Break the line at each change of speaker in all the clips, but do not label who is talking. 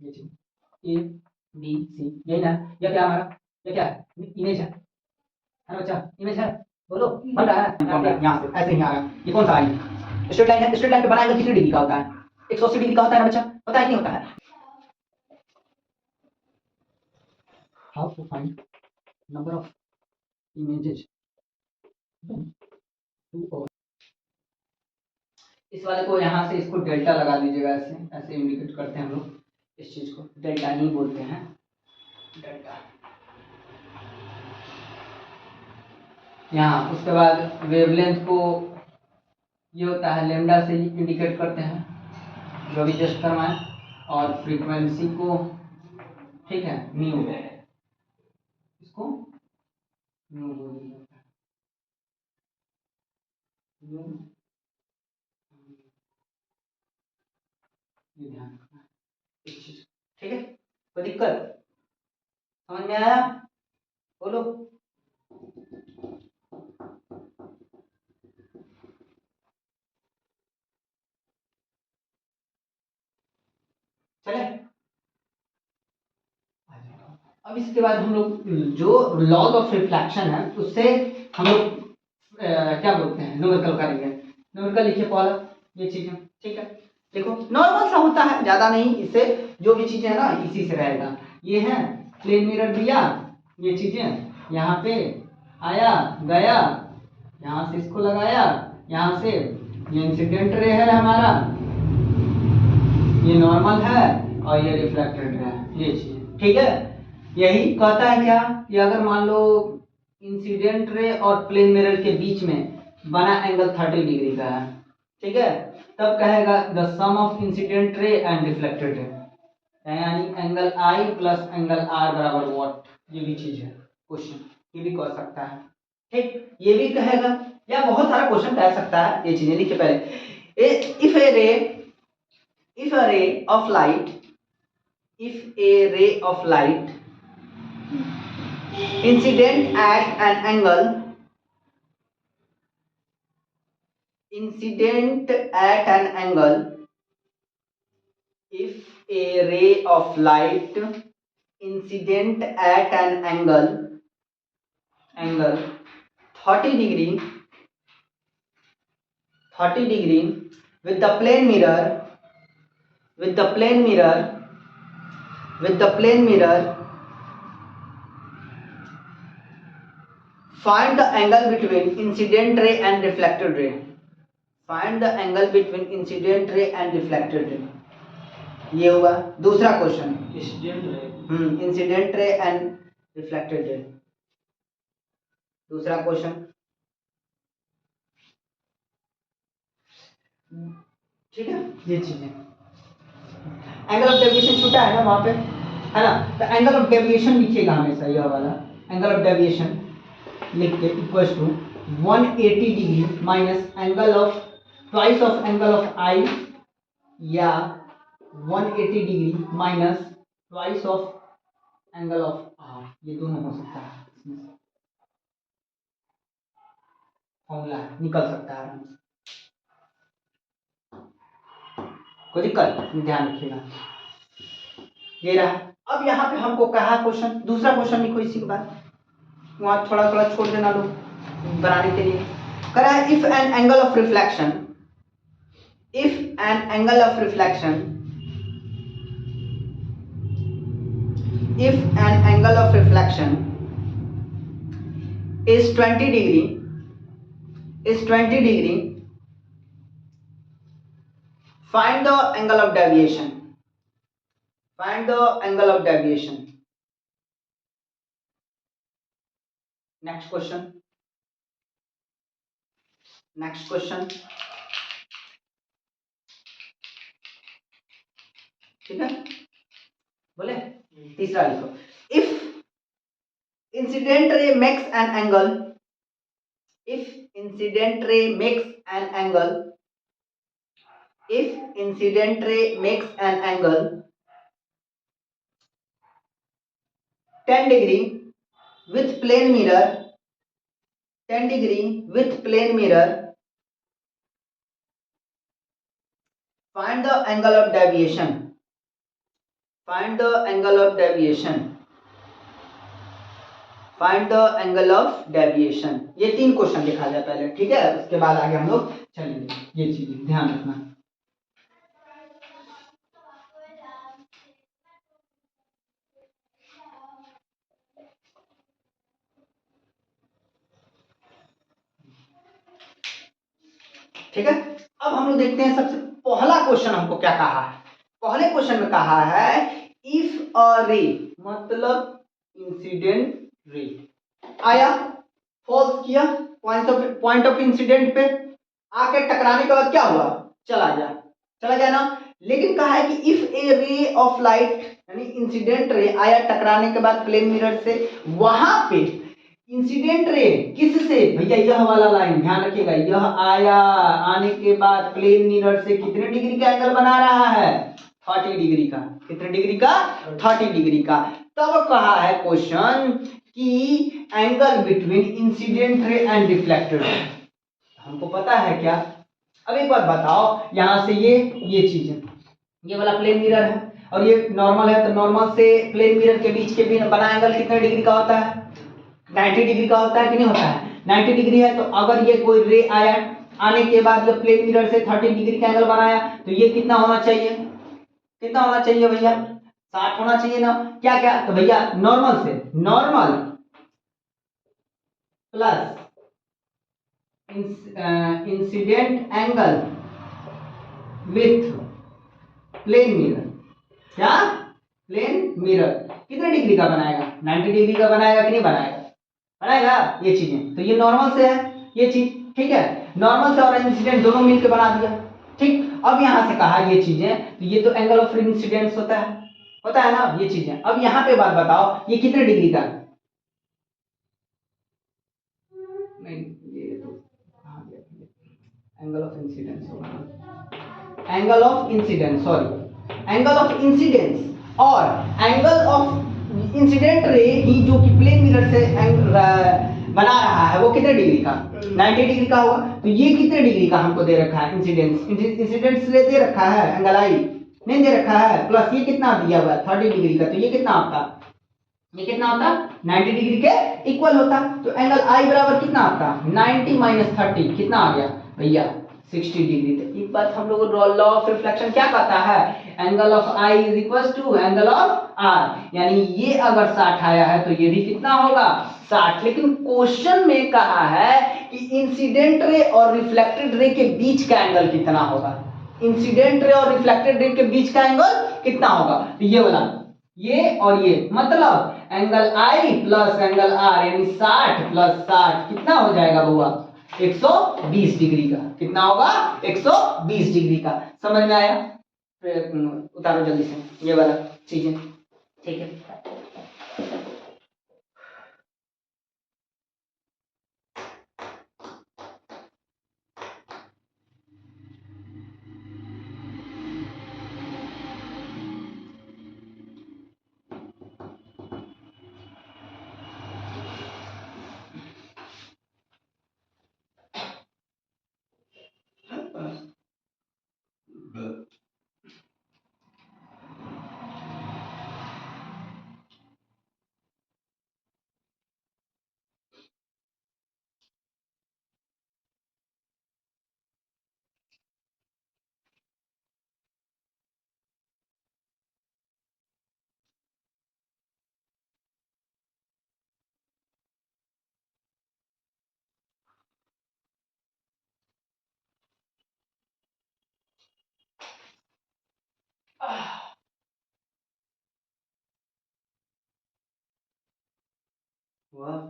ये चीज A B C, यही ना? यह क्या हमारा, ये क्या है? इमेज है ना बच्चा? इमेज है, बोलो बन रहा है यहाँ से ऐसे ही आ रहा है। ये कौन सा आई स्ट्रेट लाइन है? स्ट्रेट लाइन पे बना एंगल कितनी डिग्री का होता है? 180 डिग्री का होता है ना बच्चा? पता है कि नहीं होता है? How to find number of images two और इस वाले को यहाँ से इसको डेल्टा लगा दीजिएगा, ऐसे ऐसे इंडिकेट करते हैं हम लोग इस चीज को, डेल्टा नहीं बोलते हैं, डेल्टा। यहाँ उसके बाद वेवलेंथ को ये होता है लेमडा से इंडिकेट करते हैं, जो भी जस्ट करवाएं, और फ्रीक्वेंसी को ठीक है म्यू, इसको म्यू बोल दिया, म्यू, ये ध्यान रखना है इस चीज, ठीक है? कोई दिक्कत समझ में आया? बोलो। चले, अब इसके बाद हम लोग जो लॉज ऑफ रिफ्लेक्शन है उससे हम लोग क्या बोलते हैं, न्यूमेरिकल करेंगे। न्यूमेरिकल लिखिए पहला ये चीज है, ठीक है? देखो नॉर्मल सा होता है, ज्यादा नहीं, इससे जो भी चीजें है ना इसी से रहेगा। ये है प्लेन मिरर दिया, ये चीजें यहाँ पे आया गया, यहाँ से इसको लगाया, यहाँ से ये इंसिडेंट रे है हमारा, ये नॉर्मल है, और ये रिफ्लेक्टेड रे है, ये चीज, ठीक है? यही कहता है क्या कि अगर मान लो इंसिडेंट रे और प्लेन मिरर के बीच में बना एंगल 30 डिग्री का है, ठीक है? तब कहेगा the sum of incident ray and reflected ray, यानी angle I plus angle R बराबर व्हाट, ये भी चीज है क्वेश्चन, ये भी कह सकता है, ठीक? ये भी कहेगा, या बहुत सारा क्वेश्चन कह सकता है। ये चीजें लिखिए पहले, if a ray of light, if a ray of light incident at an angle, incident at an angle, if a ray of light incident at an angle 30 degree with the plane mirror, with the plane mirror, find the angle between incident ray and reflected ray, find the angle between incident ray and reflected ray। ये हुआ दूसरा question, incident ray and reflected रे, दूसरा question, ठीक है? ये चीजें angle of deviation छूटा है ना वहां पे, है ना? तो एंगल ऑफ डेविएशन लिखिएगा हमेशा, यह वाला एंगल ऑफ डेविएशन लिख के equals to 180 degree minus angle of twice of angle of I, या 180 degree minus twice of angle of R, ये दोनों हो सकता है, इसमें फॉर्मूला निकल सकता है, कोई दिक्कत? ध्यान रखिएगा। ये रहा। अब यहाँ पे हमको कहा क्वेश्चन, दूसरा क्वेश्चन लिखो इसी के बाद, वहां थोड़ा थोड़ा छोड़ देना लो बनाने के लिए। करा है if an angle of reflection, if an angle of reflection, if an angle of reflection is 20 degree, find the angle of deviation, find the angle of deviation। next question, ठीक है? बोले तीसरा लिखो, if incident ray makes an angle, if incident ray makes an angle, if incident ray makes an angle 10 degree with plane mirror, 10 degree with plane mirror, find the angle of deviation, find the angle of deviation, find the angle of deviation. ये 3 question लिखा जाए पहले, ठीक है, उसके बाद आगे हम लोग चलेंगे। ये चीजें ध्यान रखना। ठीक है, अब हम लोग देखते हैं सबसे पहला क्वेश्चन हमको क्या कहा है। पहले क्वेश्चन में कहा है इफ अ रे, मतलब इंसिडेंट रे आया, फॉल्स किया पॉइंट ऑफ इंसिडेंट पे, आके टकराने के बाद क्या हुआ, चला गया ना। लेकिन कहा है कि if A ray of light, यानी इंसिडेंट रे आया टकराने के बाद प्लेन मिरर से, वहां पे इंसिडेंट रे किससे, भैया यह वाला लाइन ध्यान रखिएगा, यह आया, आने के बाद प्लेन मिरर से कितने डिग्री का एंगल बना रहा है, 30 डिग्री का। कितने डिग्री का, 30 डिग्री का। तब कहा है क्वेश्चन कि angle between incident ray and reflected रे, हमको पता है क्या। अब एक बात बताओ, यहां से ये चीज है, ये वाला प्लेन मिरर है और ये नॉर्मल है, तो नॉर्मल से प्लेन मिरर के बीच के बना एंगल कितने डिग्री का होता है, 90 डिग्री का होता है कि नहीं होता है, 90 डिग्री है। तो अगर ये कोई रे आया, आने के बाद जब प्लेन मिरर से 30 डिग्री का एंगल बनाया, तो ये कितना होना चाहिए, कितना होना चाहिए भैया, 60 होना चाहिए ना। क्या क्या, तो भैया नॉर्मल से, normal plus incident angle with plane mirror, क्या, प्लेन मिरर कितने डिग्री का बनाएगा, 90 डिग्री का बनाएगा कि नहीं बनाएगा, बनाएगा। ये चीजें तो ये नॉर्मल से है, ये चीज ठीक है, नॉर्मल से और इंसिडेंट दोनों मिलकर बना दिया। ठीक, अब यहां से कहा ये चीजें, तो ये तो एंगल ऑफ इंसिडेंस होता है ना ये चीजें। अब यहाँ पे बात बताओ, ये कितने डिग्री का, नहीं ये तो एंगल ऑफ इंसिडेंस होगा, angle of incidence, sorry, angle of incidence और एंगल ऑफ इंसिडेंट रे ही जो कि प्लेन मिरर से बना रहा है, वो कितने डिग्री का, 90 डिग्री का होगा। तो ये कितने डिग्री का हमको दे रखा है, इंसिडेंस रे दे रखा है, एंगल आई नहीं दे रखा है, प्लस ये कितना दिया हुआ है 30 डिग्री का, तो ये कितना आपका, ये कितना होता, 90 डिग्री के इक्वल होता। तो एंगल आई बराबर कितना आपका, 90 माइनस 30 कितना आ गया भैया, 60 डिग्री। तो एक बात हम लोग लॉ ऑफ रिफ्लेक्शन क्या कहता है, angle of I is equal to angle of R, यानी ये अगर 60 आया है तो ये भी कितना होगा, 60। लेकिन क्वेश्चन में कहा है कि इंसिडेंट रे और रिफ्लेक्टेड रे के बीच का एंगल कितना होगा, इंसिडेंट रे और रिफ्लेक्टेड रे के बीच का एंगल कितना होगा, तो ये वाला, ये और ये, मतलब angle I plus angle R, यानी 60 प्लस 60 कितना हो जाएगा बुआ, 120 डिग्री का। कितना होगा, 120 डिग्री का। समझ में आया, उतारो जल्दी से ये वाला चीजें, ठीक है। वाह,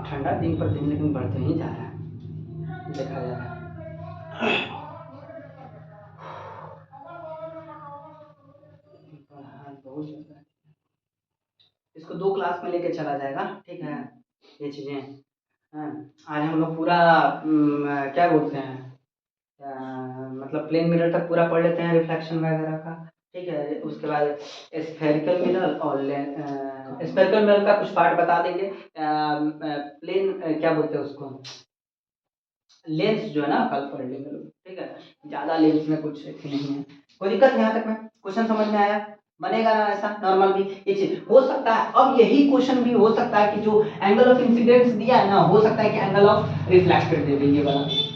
ठंडा दिन पर दिन लेकिन बढ़ते ही जा रहा है, देखा जा रहा है। बहुत ज्यादा है। इसको 2 क्लास में लेके चला जाएगा, ठीक है, ये चीजें। हाँ, आज हम लोग पूरा क्या बोलते हैं, मतलब प्लेन मिरर तक पूरा पढ़ लेते हैं, रिफ्लेक्शन वगैरह का, ठीक है। उसके बाद स्फेरिकल मिरर और स्फेरिकल मिरर का कुछ पार्ट बता देंगे, प्लेन क्या बोलते हैं उसको, लेंस जो है ना कल पढ़ लेंगे लोग, ठीक है, ज्यादा लेंस में कुछ नहीं है, कोई दिक्कत नहीं। यहाँ तक में क्वेश्चन समझ में आया, बनेगा ना ऐसा नॉर्मल भी ये चीज हो सकता है। अब यही क्वेश्चन भी हो सकता है कि जो एंगल ऑफ इंसिडेंस दिया है ना, हो सकता है कि एंगल ऑफ रिफ्लेक्टेड दे दे, ये वाला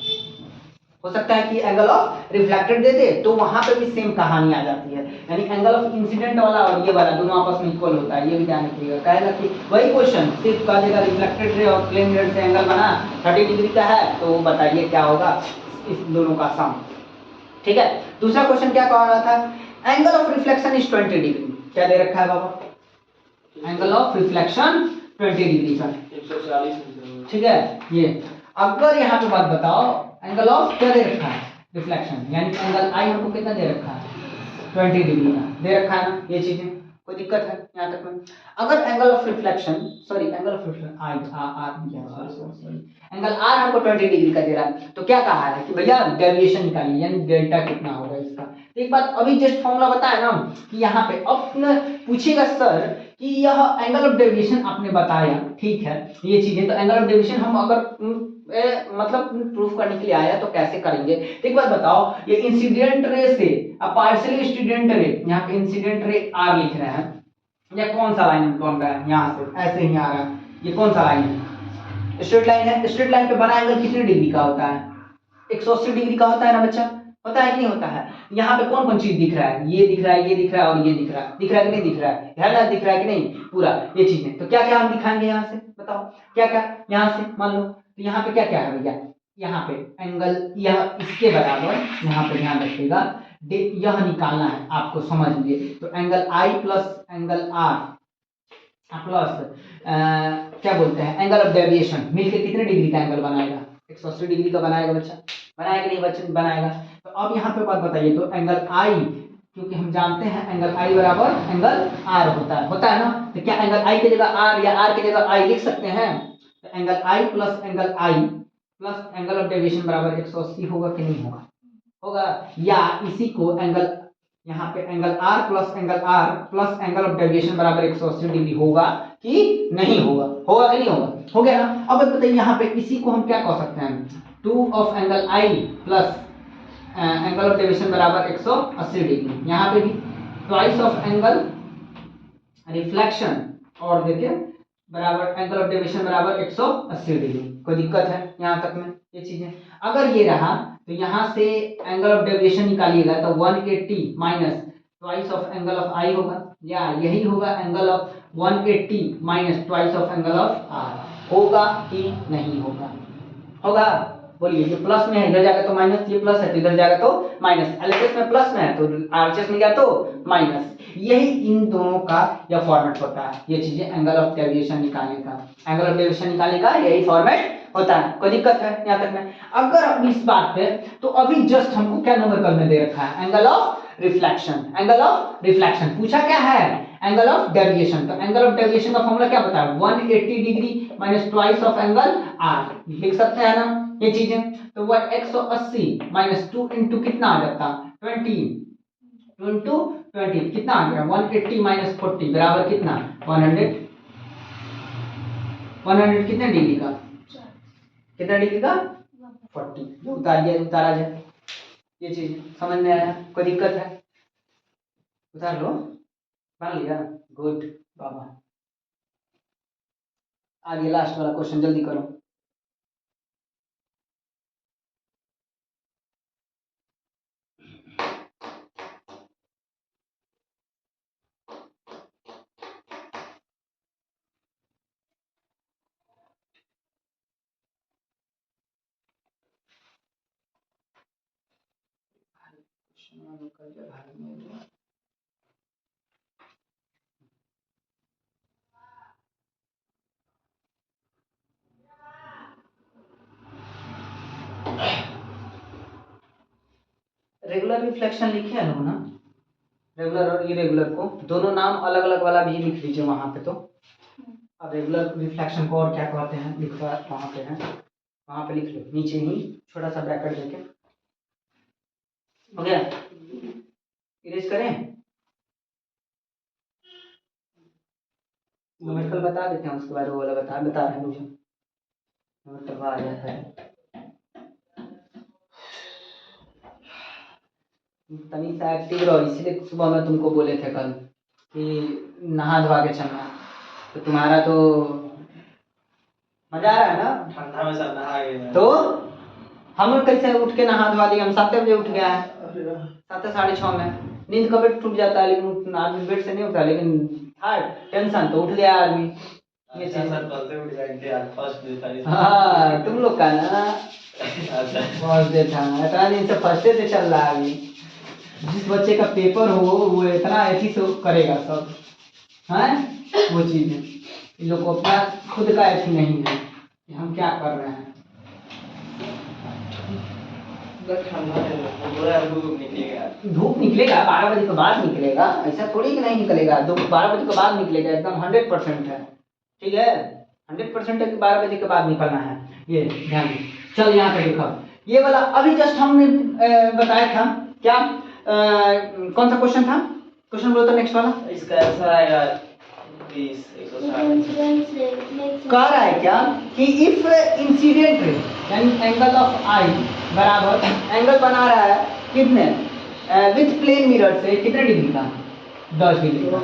हो सकता है कि एंगल ऑफ रिफ्लेक्टेड दे दे, तो वहां पे भी सेम कहानी आ जाती है, यानी एंगल ऑफ इंसिडेंट वाला और ये वाला दोनों आपस में इक्वल होता है, ये भी ध्यान रखिएगा। कहेगा कि वही क्वेश्चन सिर्फ कह देगा रिफ्लेक्टेड रे और प्लेन मिरर से एंगल बना 30 डिग्री का है, तो वो बताइए क्या होगा इस दोनों का सम, ठीक है। दूसरा क्वेश्चन क्या कह रहा था, angle of reflection is 20 degree, क्या दे रखा है बाबा, एंगल ऑफ रिफ्लेक्शन 20 डिग्री का, 140, ठीक है। ये अगर यहाँ पे बात बताओ, एंगल ऑफ क्या दे रखा है, रिफ्लेक्शन, यानी एंगल आई हमको कितना दे रखा है, 20 डिग्री का दे रखा है ना, ये चीजें कोई दिक्कत है यहाँ तक में। अगर angle of reflection, sorry angle of reflection I R दिया, सॉरी एंगल आर हमको 20 डिग्री का दे रहा है, तो क्या कहा है कि भैया डेविएशन निकालिए, यानी डेल्टा कितना होगा इसका। तो एक बात अभी जस्ट फॉर्मूला बताया ना कि यहाँ पे अब पूछेगा सर कि यह एंगल ऑफ डेविएशन आपने बताया, ठीक है, ये चीजें तो एंगल ऑफ डेविएशन हम अगर मतलब प्रूफ करने के लिए आया तो कैसे करेंगे। तो एक बात बताओ, ये इंसिडेंट रे से अब पार्शियली इंसिडेंट रे, यहाँ पे इंसिडेंट रे आर लिख रहे हैं, ये कौन सा लाइन कौन का है, यहाँ से ऐसे ही आ रहा है, ये कौन सा लाइन है, स्ट्रेट लाइन है। स्ट्रेट लाइन पे बना एंगल कितने डिग्री का होता है, 180 डिग्री का होता है ना बच्चा, होता है कि नहीं होता है। यहाँ पे कौन कौन चीज दिख रहा है, ये दिख रहा है, ये दिख रहा है और ये दिख रहा है, दिख रहा है कि नहीं दिख रहा है ना, दिख रहा है कि नहीं पूरा, ये चीजें तो क्या क्या हम दिखाएंगे यहाँ से, बताओ क्या क्या यहाँ से, मान लो तो यहाँ पे क्या क्या है भैया, यहाँ पे एंगल यह इसके बराबर, यहाँ पे ध्यान रखिएगा यह निकालना है आपको, समझ लीजिए। तो angle I plus angle R plus क्या बोलते हैं एंगल ऑफ डेविएशन मिलकर कितने डिग्री का एंगल बनाएगा, 180 डिग्री का बनाएगा बच्चा, बनाएगा नहीं बच्चा, बनाएगा। तो अब यहाँ पे बात बताइए, तो एंगल आई, क्योंकि हम जानते हैं एंगल आई बराबर एंगल आर होता है ना, तो क्या एंगल आई की जगह आर या आर की जगह आई लिख सकते हैं। तो angle I plus angle of deviation बराबर 180 होगा कि नहीं होगा, होगा। या इसी को एंगल, यहाँ पे angle R plus angle of deviation बराबर 180 डिग्री होगा कि नहीं होगा, होगा कि नहीं होगा, हो गया ना। अब बताइए यहाँ पे इसी को हम क्या कह सकते हैं, 2 of angle I plus angle of deviation बराबर 180 डिग्री, यहाँ पे भी ट्वाइस ऑफ एंगल रिफ्लेक्शन और देखिए बराबर एंगल ऑफ डेविएशन बराबर 180 डिग्री, कोई दिक्कत है यहाँ तक में, ये चीजें। अगर ये रहा तो यहाँ से एंगल ऑफ डेविएशन निकालिएगा तो 180 minus twice of angle of I होगा, या यही होगा angle of 180 minus twice of angle of R, होगा कि नहीं होगा, होगा बोलिए। ये प्लस में है इधर जाएगा तो माइनस, ये प्लस है तो इधर जाएगा तो माइनस, एलएचएस में प्लस में है तो आरएचएस में गया तो माइनस, यही इन दोनों का यह फॉर्मेट होता है। ये चीजें एंगल ऑफ डेविएशन निकालने का, एंगल ऑफ डेविएशन निकालने का यही फॉर्मेट होता है, कोई दिक्कत है यहाँ तक में। अगर अब इस बात पे, तो अभी जस्ट हमको क्या नंबर में दे रखा है, angle of reflection, angle of reflection पूछा क्या है, एंगल ऑफ डेविएशन। तो एंगल ऑफ डेविएशन का फॉर्मूला क्या बताया, 180 degree minus twice of angle R, लिख सकते हैं ना ये चीजें। तो वह 180 माइनस 2 इंटू कितना आ जाता, 20 इंटू 20 कितना आ गया, 180 माइनस 40 बराबर कितना, 100 कितने डिग्री का, कितना डिग्री का 40, उतारा जाए, ये चीज समझ में आया, कोई दिक्कत है, उतार लो, मान लिया, गुड बाबा। आगे लास्ट वाला क्वेश्चन जल्दी करो। रेगुलर रिफ्लेक्शन लिखे हैं लोग ना, रेगुलर और इरेगुलर को दोनों नाम अलग अलग वाला भी लिख लीजिए वहां पे। तो अब रेगुलर रिफ्लेक्शन को और क्या कहते हैं लिखवा वहां पे है, वहां पे लिख लो नीचे ही छोटा सा ब्रैकेट देके, हो गया, इरेज करें। न्यूमेरिकल बता देते हैं, उसके बाद वो वाला बता रहे हैं मुझे। न्यूमेरिकल आ जाता है। तनी सा एक्टिव रहो, इसलिए सुबह में तुमको बोले थे कल कि नहा धोवा के चलना, तो तुम्हारा तो मजा आ रहा है ना।
ठंडा में सब नहा गए
तो हम लोग कैसे उठ के नहा धोवा लिए, हम 7 बजे उठ गया है, 7 साढ़े 6 में। नींद कभी टूट जाता है, लेकिन आदमी बेड से नहीं उठता, लेकिन था टेंशन तो उठ गया आदमी। ये चीज
सर कल से उठ जाएंगे यार, फर्स्ट डे था।
हाँ तुम लोग का ना फर्स्ट डे था, इतना दिन से फर्स्ट डे से चल रहा है अभी। जिस बच्चे का पेपर हो वो इतना ऐसी से करेगा सब, है वो चीज है। इन लोग को अपना खुद का ऐसी नहीं है कि हम क्या कर रहे हैं। धूप निकलेगा 12 बजे के बाद निकलेगा, ऐसा थोड़ी कि नहीं निकलेगा। 12 बजे के बाद निकलेगा, एकदम 100% है, ठीक है। 100% है कि 12 बजे के बाद निकलना है, ये ध्यान दो। चल यहाँ पे देखो, ये वाला अभी जस्ट हमने बताया था क्या, कौन सा क्वेश्चन था, क्वेश्चन बोलो तो नेक्स्ट वाला।
इसका आंसर आएगा 20
कह रहा है क्या कि इफ इंसिडेंट रे यानी एंगल ऑफ आई बराबर एंगल बना रहा है कितने विथ प्लेन मिरर से कितने डिग्री का, 10 डिग्री का।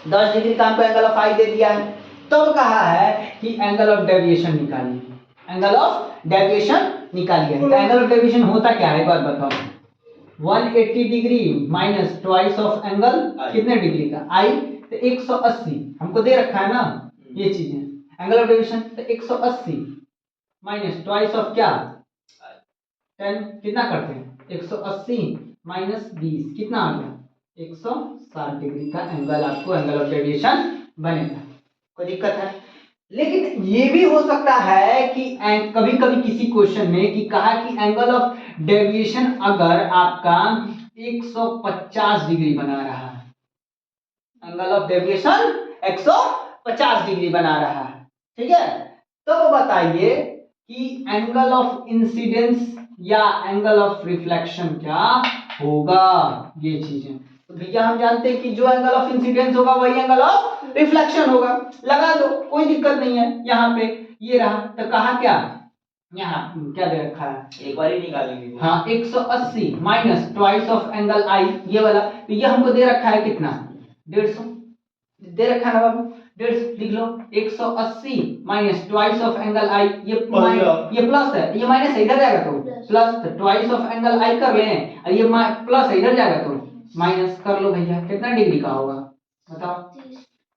10 डिग्री का हमको एंगल ऑफ आई दे दिया है, तो कहा है कि एंगल ऑफ डेविएशन निकालिए, एंगल ऑफ डेविएशन निकालिए। तो एंगल ऑफ डेविएशन होता क्या है एक बार बताओ। 180 degree minus twice of angle कितने डिग्री का आई, तो 180 हमको दे रखा है ना, ये चीजें एंगल ऑफ डेविएशन। तो 180 माइनस ट्वाइस ऑफ क्या 10 कितना करते हैं, 180 माइनस 20 कितना आ गया, 160 डिग्री का एंगल आपको एंगल ऑफ डेविएशन बनेगा। कोई दिक्कत है। लेकिन ये भी हो सकता है कि कभी कभी किसी क्वेश्चन में कि कहा कि एंगल ऑफ डेविएशन अगर आपका 150 डिग्री बना रहा है, एंगल ऑफ डेविएशन 150 डिग्री बना रहा है, ठीक है। तो बताइए कि एंगल ऑफ इंसिडेंस या एंगल ऑफ रिफ्लेक्शन क्या होगा, ये चीजें। तो भैया हम जानते हैं कि जो एंगल ऑफ इंसिडेंस होगा वही एंगल ऑफ रिफ्लेक्शन होगा, लगा दो कोई दिक्कत नहीं है। यहाँ पे ये रहा, तो कहा क्या, यहाँ क्या दे रखा है,
एक बार ही निकालेंगे।
हाँ 180 माइनस ट्वाइस ऑफ एंगल आई, ये वाला। तो ये हमको दे रखा है कितना, 150 दे रखा है ना बाबू, 150 लिख लो। 180 माइनस ट्वाइस ऑफ एंगल आई, ये प्लस है, ये माइनस इधर जाएगा तो प्लस, तो ट्वाइस ऑफ एंगल आई कर लें, और ये प्लस है इधर जाएगा तो माइनस कर लो भैया। कितना डिग्री का होगा बताओ,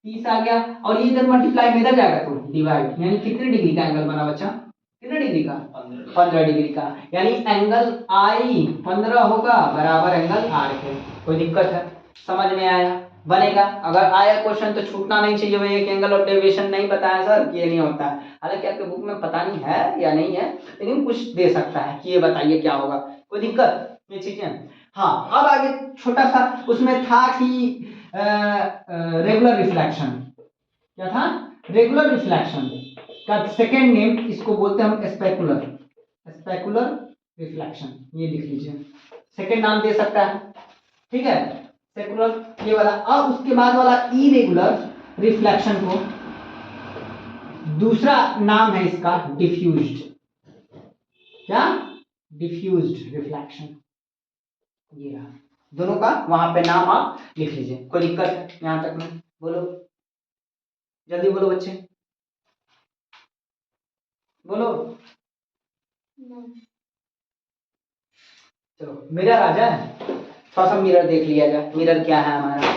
30 आ गया। और ये इधर मल्टीप्लाई में इधर जाएगा तो डिवाइड, यानी कितने डिग्री का एंगल बना बच्चा, कितने डिग्री का, 15 डिग्री का। यानी एंगल आई 15 होगा बराबर एंगल आर के। कोई दिक्कत है, समझ में आया, बनेगा। अगर आया क्वेश्चन तो छूटना नहीं चाहिए भैया कि एंगल ऑफ डेविएशन नहीं बताया सर, ये नहीं होता है। हालांकि आपके बुक में पता नहीं है या नहीं है, लेकिन कुछ दे सकता है कि ये बताइए क्या होगा। कोई दिक्कत, ये चीजें। हाँ अब आगे छोटा सा उसमें था कि रेगुलर रिफ्लेक्शन, क्या था, रेगुलर रिफ्लेक्शन का सेकेंड नेम इसको बोलते हैं हम स्पेकुलर, स्पेकुलर रिफ्लेक्शन, ये लिख लीजिए, सेकेंड नाम दे सकता है, ठीक है, सेकुलर ये वाला। अब उसके बाद वाला इरेगुलर रिफ्लेक्शन को दूसरा नाम है इसका डिफ्यूज्ड, क्या, डिफ्यूज्ड रिफ्लेक्शन। ये रहा दोनों का, वहां पे नाम आप लिख लीजिए। कोई दिक्कत है यहां तक में, बोलो जल्दी बोलो बच्चे, बोलो। चलो मिरर आ जाए, थोड़ा सा मिरर देख लिया जाए। मिरर क्या है हमारा,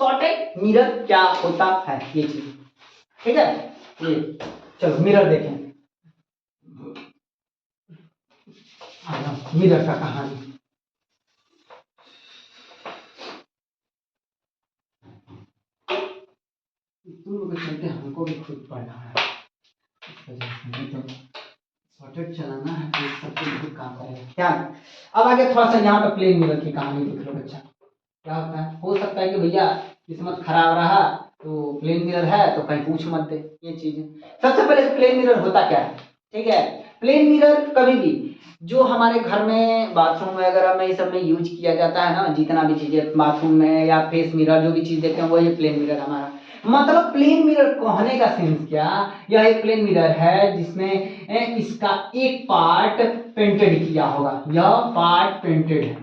शॉर्टेड मिरर क्या होता है, ये चीज, ठीक है। ये चलो मिरर देखें, मिरर का कहानी। तुम लोग के चलते हमको भी खुद पढ़ना है, इस वजह से तो शॉर्टेड चलाना है तो सब कुछ बहुत काम करेगा। क्या, अब आगे थोड़ा सा यहाँ पे प्लेन मिरर की कहानी देख लो बच्चा। क्या होता है, हो सकता है कि भैया किस्मत खराब रहा तो प्लेन मिरर है तो कहीं पूछ मत दे, ये चीजें। सबसे पहले प्लेन मिरर होता क्या है, ठीक है। प्लेन मिरर कभी भी जो हमारे घर में बाथरूम वगैरह में ये सब में यूज किया जाता है ना, जितना भी चीजें बाथरूम में या फेस मिरर जो भी चीज देखते हैं वो ये प्लेन मिरर हमारा। मतलब प्लेन मिरर कहने का सेंस क्या, यह एक प्लेन मिरर है जिसमें इसका एक पार्ट पेंटेड किया होगा, यह पार्ट पेंटेड है,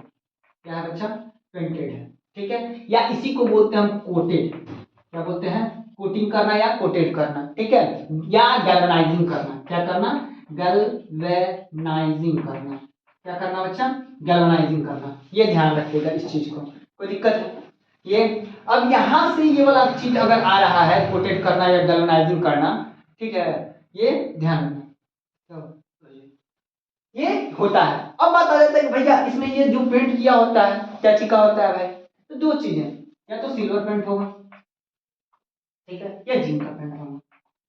क्या है बच्चा, पेंटेड है, ठीक है, या इसी को बोलते हैं हम कोटेड, क्या बोलते हैं, कोटिंग करना या कोटेड करना, ठीक है, या गैल्वेनाइजिंग करना, क्या करना, गैल्वेनाइजिंग करना, क्या करना बच्चा, गैल्वेनाइजिंग करना, ये ध्यान रखिएगा इस चीज को, कोई दिक्कत है ये। अब यहां से ये वाला चीज अगर आ रहा है कोटेड करना या गैल्वेनाइजिंग करना, ठीक है, ये ध्यान रखना, ये होता है। अब बात आ जाता है कि भैया इसमें ये जो पेंट किया होता है क्या चीज का होता है भाई, तो दो चीजें, या तो सिल्वर पेंट होगा, ठीक है, या जिंक का पेंट होगा,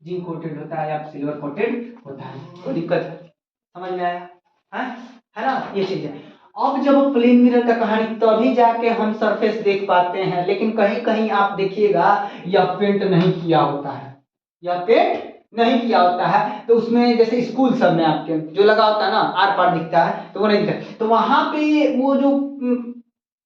जिंक कोटेड होता है या सिल्वर कोटेड होता है, कोई दिक्कत है, समझ में आया है ना, ये चीज है। अब जब प्लेन मिरर का कहानी तभी जाके हम सरफेस देख पाते हैं, लेकिन कहीं कहीं आप देखिएगा यह पेंट नहीं किया होता है, यह पेंट नहीं किया होता है, तो उसमें जैसे स्कूल सब में आपके जो लगा होता है ना आर पार दिखता है, तो वो नहीं दिखता, तो वहां पे वो जो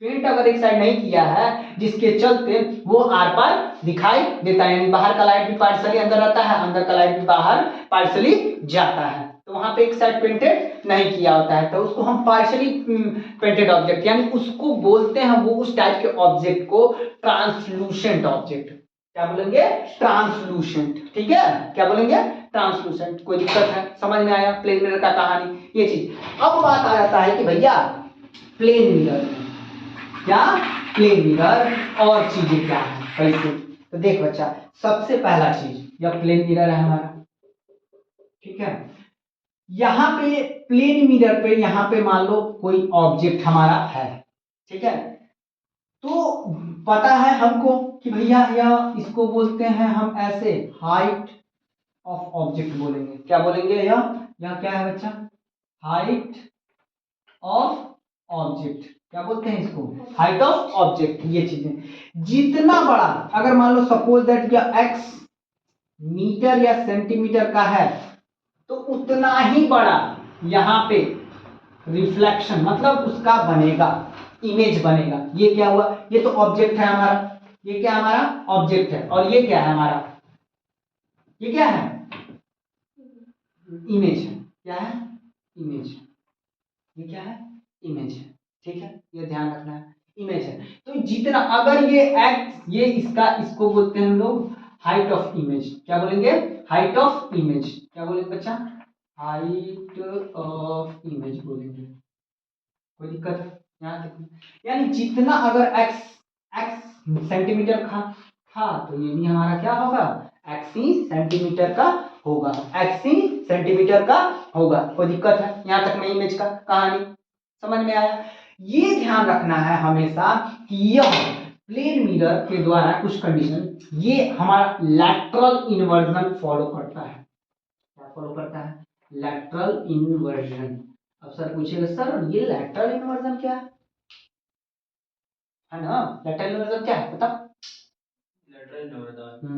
पेंट अगर एक साइड नहीं किया है जिसके चलते वो आर पार दिखाई देता है, यानी बाहर का लाइट भी पार्शली अंदर आता है, अंदर का लाइट भी बाहर पार्शली जाता है, तो वहां पे एक साइड पेंटेड नहीं किया होता है, तो उसको हम पार्शली पेंटेड ऑब्जेक्ट, यानी उसको बोलते हैं, वो उस टाइप के ऑब्जेक्ट को ट्रांसलूसेंट ऑब्जेक्ट, क्या बोलेंगे, ट्रांसलूसेंट, ठीक है, क्या बोलेंगे, ट्रांसलूसेंट, कोई दिक्कत है, समझ में आया प्लेन मिरर का कहानी, ये चीज। अब बात आ जाता है कि भैया प्लेन मिरर क्या, प्लेन मिरर और चीजें क्या है कैसे, तो देख बच्चा, सबसे पहला चीज यह प्लेन मिरर है हमारा, ठीक है, यहाँ पे प्लेन मिरर पे यहाँ पे मान लो कोई ऑब्जेक्ट हमारा है, ठीक है, तो पता है हमको कि भैया यह इसको बोलते हैं हम ऐसे हाइट ऑफ ऑब्जेक्ट बोलेंगे, क्या बोलेंगे, यह क्या है बच्चा, हाइट ऑफ ऑब्जेक्ट, क्या बोलते हैं इसको, हाइट ऑफ ऑब्जेक्ट, ये चीजें जितना बड़ा, अगर मान लो सपोज दैट यह x मीटर या सेंटीमीटर का है, तो उतना ही बड़ा यहाँ पे रिफ्लेक्शन मतलब उसका बनेगा, इमेज बनेगा, ये क्या हुआ, ये तो ऑब्जेक्ट है हमारा, ये क्या हमारा ऑब्जेक्ट है, और ये क्या है हमारा, ये क्या है, इमेज है, क्या है, इमेज, ये क्या है, इमेज है, ठीक है, ये ध्यान रखना है, इमेज है, तो जितना अगर ये एक्स, ये इसका, इसको बोलते हैं हम लोग हाइट ऑफ इमेज, क्या बोलेंगे, हाइट ऑफ इमेज, क्या बोलेंगे बच्चा, हाइट ऑफ इमेज बोलेंगे, कोई दिक्कत है यहाँ तक, यानी जितना अगर एक्स सेंटीमीटर था तो ये भी हमारा क्या होगा, एक्स ही सेंटीमीटर का होगा, एक्स ही सेंटीमीटर का होगा, कोई दिक्कत है यहाँ तक में इमेज का कहानी समझ में आया। ये ध्यान रखना है हमेशा कि यह प्लेन मिरर के द्वारा कुछ कंडीशन, ये हमारा लैटरल इन्वर्जन फॉलो करता है, क्या फॉलो करता है, लैटरल इन्वर्जन। अब सर पूछेगा सर ये लैटरल इन्वर्जन क्या है ना, लैटरल इन्वर्जन क्या है बता,
लेटरल इन्वर्जन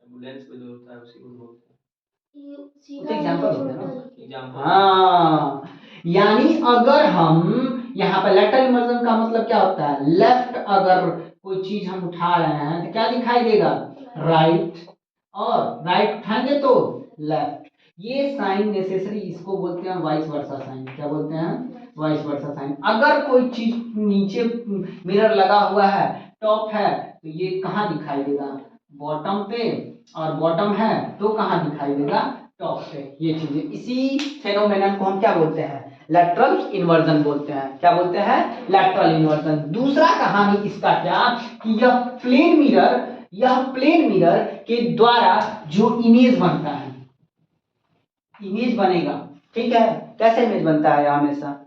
एम्बुलेंस पे जो होता है उसी को बोलते हैं,
तो एग्जांपल होता है ना,
एग्जांपल,
हाँ, यानी अगर हम यहाँ पे लैटरल इन्वर्जन का मतलब क्या होता है, लेफ्ट अगर कोई चीज हम उठा रहे हैं तो क्या दिखाई देगा, राइट, और राइट उठाएंगे तो लेफ्ट, ये साइन नेसेसरी, इसको बोलते हैं वाइस वर्सा साइन, क्या बोलते हैं, वाइस वर्सा साइन। अगर कोई चीज नीचे मिरर लगा हुआ है, टॉप है, तो ये कहाँ दिखाई देगा, बॉटम पे, और बॉटम है तो कहाँ दिखाई देगा, टॉप पे, ये चीजें, इसी फेनोमेनन को हम क्या बोलते हैं, लैटरल इन्वर्जन बोलते हैं, क्या बोलते हैं, लैटरल इन्वर्जन। दूसरा कहानी इसका क्या कि यह प्लेन मिरर के द्वारा जो इमेज बनता है, इमेज बनेगा, ठीक है, कैसे इमेज बनता है, हमेशा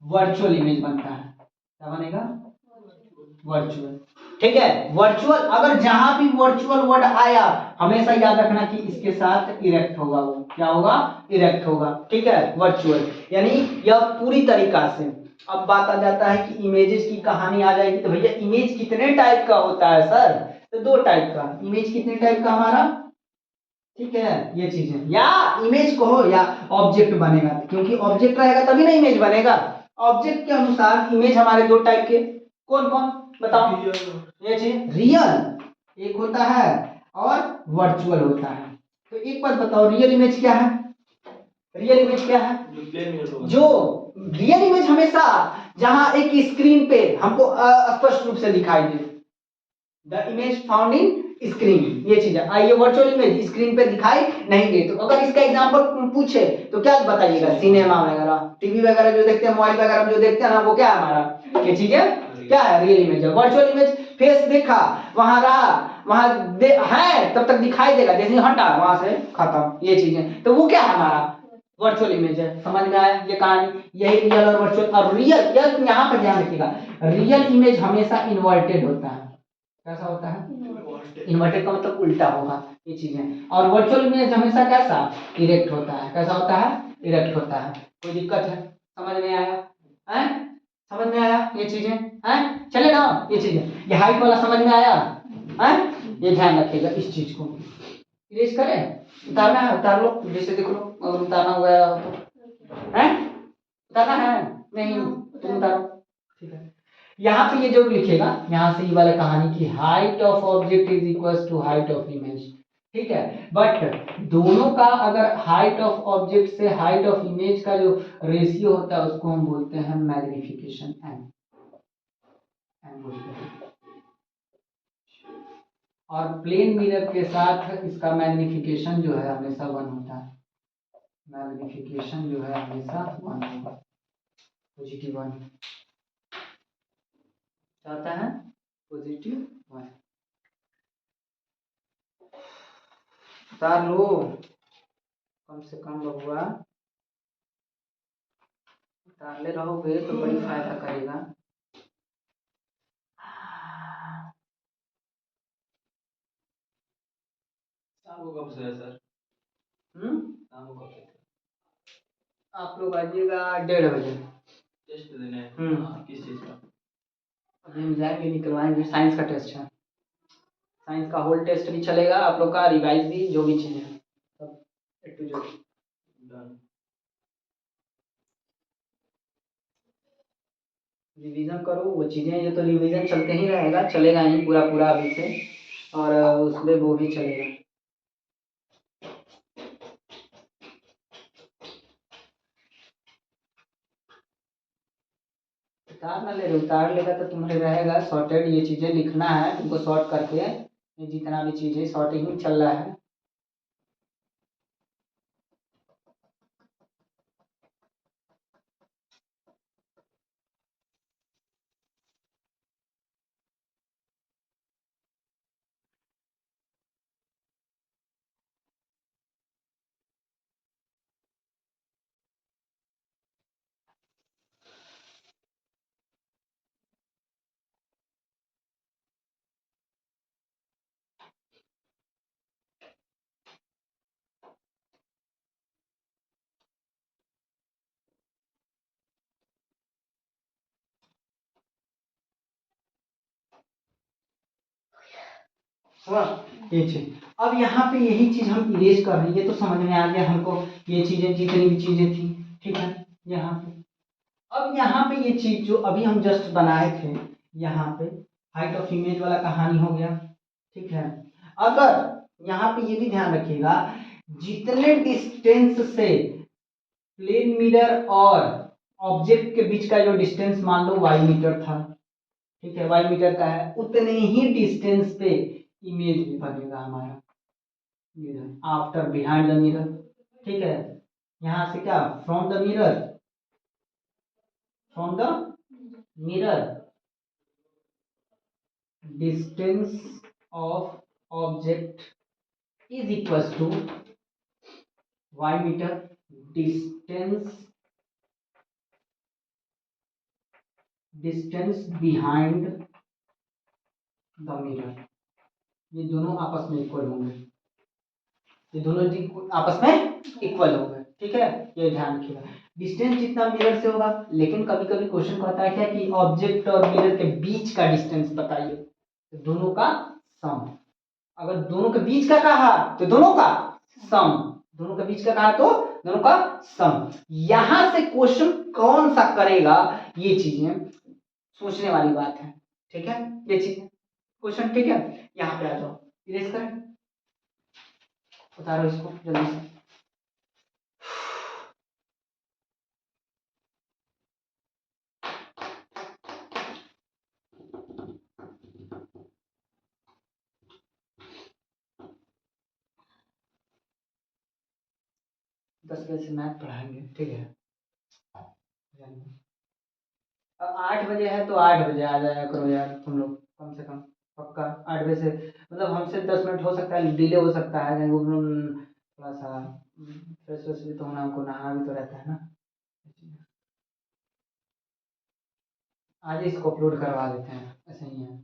वर्चुअल इमेज बनता है, क्या बनेगा, वर्चुअल, ठीक है, वर्चुअल, अगर जहां भी वर्चुअल वर्ड आया हमेशा याद रखना कि इसके साथ इरेक्ट होगा, वो क्या होगा, इरेक्ट होगा, ठीक है, वर्चुअल, यानी यह पूरी तरीका से। अब बात आ जाता है कि इमेजेस की कहानी आ जाएगी, तो भैया इमेज कितने टाइप का होता है सर, तो दो टाइप का, इमेज कितने टाइप का हमारा, ठीक है, ये चीज है, या इमेज कहो या ऑब्जेक्ट बनेगा, क्योंकि ऑब्जेक्ट रहेगा तभी ना इमेज बनेगा, ऑब्जेक्ट के अनुसार इमेज हमारे दो टाइप के, कौन कौन बताओ, ये चीज रियल, एक होता है और वर्चुअल होता है। तो एक बात बताओ, रियल इमेज क्या है? रियल इमेज क्या है?
जो प्लेन मिरर होगा।
जो रियल इमेज हमेशा जहां एक स्क्रीन पे हमको स्पष्ट रूप से दिखाई दे, the image found in screen, ये चीज है। आइए वर्चुअल इमेज स्क्रीन पे दिखाई नहीं दे, तो अगर इसका एग्जांपल पूछे तो क्या बताइएगा? सिनेमा वगैरह, टीवी वगैरह जो देखते हैं, मोबाइल वगैरह में जो देखते हैं ना, वो क्या है हमारा? ये चीजें क्या है? रियल इमेज है। वर्चुअल इमेज फेस देखा, वहां रहा, वहां है तब तक दिखाई देगा, जैसे हटा वहां से खत्म, ये चीजें, तो वो क्या है हमारा? वर्चुअल इमेज है। समझ में आया ये कहानी? यही रियल और वर्चुअल। और रियल यहाँ पर ध्यान रखिएगा, रियल इमेज हमेशा इन्वर्टेड होता है। कैसा होता है? इन्वर्टेड का मतलब उल्टा होगा, ये चीजें। और वर्चुअल इमेज हमेशा कैसा? इरेक्ट होता है। कैसा होता है? इरेक्ट होता है। कोई दिक्कत है? समझ में आया? हैं? समझ में आया ये चीजें? हैं? चलेगा ये चीजें? ये हाइट वाला समझ में आया? हैं? ये ध्यान रखिएगा इस चीज को। इरेज करें? उतारना है उतार लो, जैसे देख लो, अगर उतारना हुआ हो तो। हैं? उतारना है? नहीं तुम उतारो, ठीक है। यहाँ पे ये जो लिखेगा, यहाँ से ये वाला कहानी की height of object is equal to height of image, ठीक है। बट दोनों का अगर हाइट ऑफ ऑब्जेक्ट से हाइट ऑफ इमेज का जो रेशियो होता है उसको हम बोलते हैं मैग्निफिकेशन, एम बोलते हैं। और प्लेन मिरर के साथ इसका मैग्निफिकेशन जो है हमेशा 1 होता है। मैग्निफिकेशन जो है हमेशा 1 होगा, पॉजिटिव 1 आता है, पॉजिटिव 1। उतार लो कम से कम बबुआ, उतारले रहोगे तो बड़ी फायदा करेगा।
शाम को कब से है सर? शाम को कब से?
आप लोग आइएगा 1:30 बजे।
टेस्ट देने हैं। किस चीज़ का?
अभी हम जाएंगे, निकलवाएंगे, साइंस का टेस्ट है। साइंस का होल टेस्ट भी चलेगा, आप लोग का रिवाइज भी, जो भी चीज़ें हैं सब ए टू जेड
डन।
रिवीजन करो वो चीज़ें, ये तो रिवीजन चलते ही रहेगा, चलेगा ही पूरा पूरा अभी से, और उसमें वो भी चलेगा। उतार ना ले रहे, उतार लेगा तो तुम्हारे रहेगा सॉर्टेड, ये चीज़ें लिखना है तुमको शॉर्ट करके, ये जितना भी चीज़ें शॉर्टिंग चल रहा है। हुआ ये चीज। अब यहाँ पे यही चीज हम इरेज कर रहे हैं, ये तो समझ में आ गया हमको, ये चीजें जितनी भी चीजें थी, ठीक है। यहाँ पे अब यहाँ पे ये चीज जो अभी हम जस्ट बनाए थे, यहाँ पे हाइट ऑफ इमेज वाला कहानी हो गया, ठीक है। अगर यहाँ पे ये भी ध्यान रखिएगा, जितने डिस्टेंस से प्लेन मिरर और ऑब्जेक्ट के बीच का जो डिस्टेंस मान लो y मीटर था, ठीक है, y मीटर का है, उतने ही डिस्टेंस पे इमेज भी बनेगा हमारा mirror, after behind the mirror, ठीक है। यहाँ से क्या, from the mirror, from the mirror distance of object is equal to y metre distance behind the mirror. ये दोनों आपस में इक्वल होंगे, ये दोनों आपस में इक्वल होंगे, ठीक है। ये ध्यान रखिएगा, डिस्टेंस जितना मिरर से होगा, लेकिन कभी कभी क्वेश्चन कहता है क्या कि ऑब्जेक्ट और मिरर के बीच का डिस्टेंस बताइए, तो दोनों का सम। अगर दोनों के बीच का कहा तो दोनों का सम, दोनों के बीच का कहा तो दोनों का सम। यहां से क्वेश्चन कौन सा करेगा, ये चीजें सोचने वाली बात है, ठीक है। ये चीज क्वेश्चन, ठीक है। यहाँ पे आ जाओ, इरेज करें, उतारो इसको जल्दी से। दस बजे से मैथ पढ़ाएंगे, ठीक है। अब 8 बजे है तो 8 बजे आ जाया करो यार तुम लोग, कम से कम पक्का 8 बजे से, मतलब हमसे 10 मिनट हो सकता है डिले हो सकता है, थोड़ा सा फ्रेश व्रेश भी तो होना, हमको नहाना भी तो रहता है ना। आज इसको अपलोड करवा देते हैं, ऐसा ही है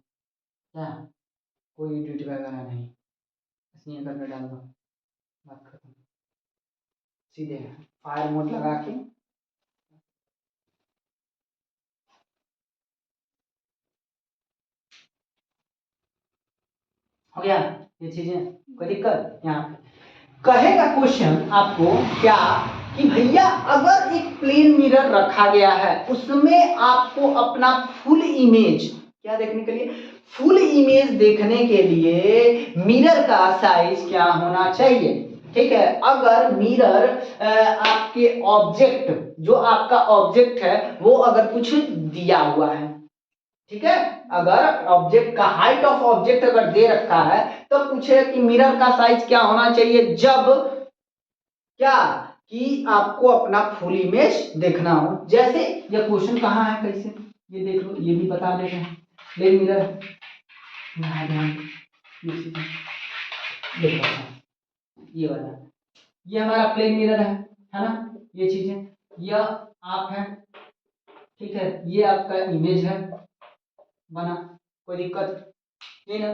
क्या, कोई एडिट वगैरह नहीं, ऐसे ही करके डाल दो, बात खत्म, सीधे फायर मोड लगा के। हो गया ये चीजें, कोई दिक्कत यहाँ पे कहेगा क्वेश्चन आपको क्या कि भैया अगर एक प्लेन मिरर रखा गया है उसमें आपको अपना फुल इमेज क्या देखने के लिए, फुल इमेज देखने के लिए मिरर का साइज क्या होना चाहिए, ठीक है। अगर मिरर आपके ऑब्जेक्ट, जो आपका ऑब्जेक्ट है वो अगर कुछ दिया हुआ है, ठीक है, अगर ऑब्जेक्ट का हाइट ऑफ ऑब्जेक्ट अगर दे रखा है तो पूछे कि मिरर का साइज क्या होना चाहिए, जब क्या कि आपको अपना फुल इमेज देखना हो। जैसे ये क्वेश्चन कहाँ है, कैसे ये देख लो, ये भी बता देते हैं। प्लेन मिरर देखो, ये वाला, ये हमारा प्लेन मिरर है ना, ये चीजें, यह आप है, ठीक है, ये आपका इमेज है बना, कोई दिक्कत नहीं ना।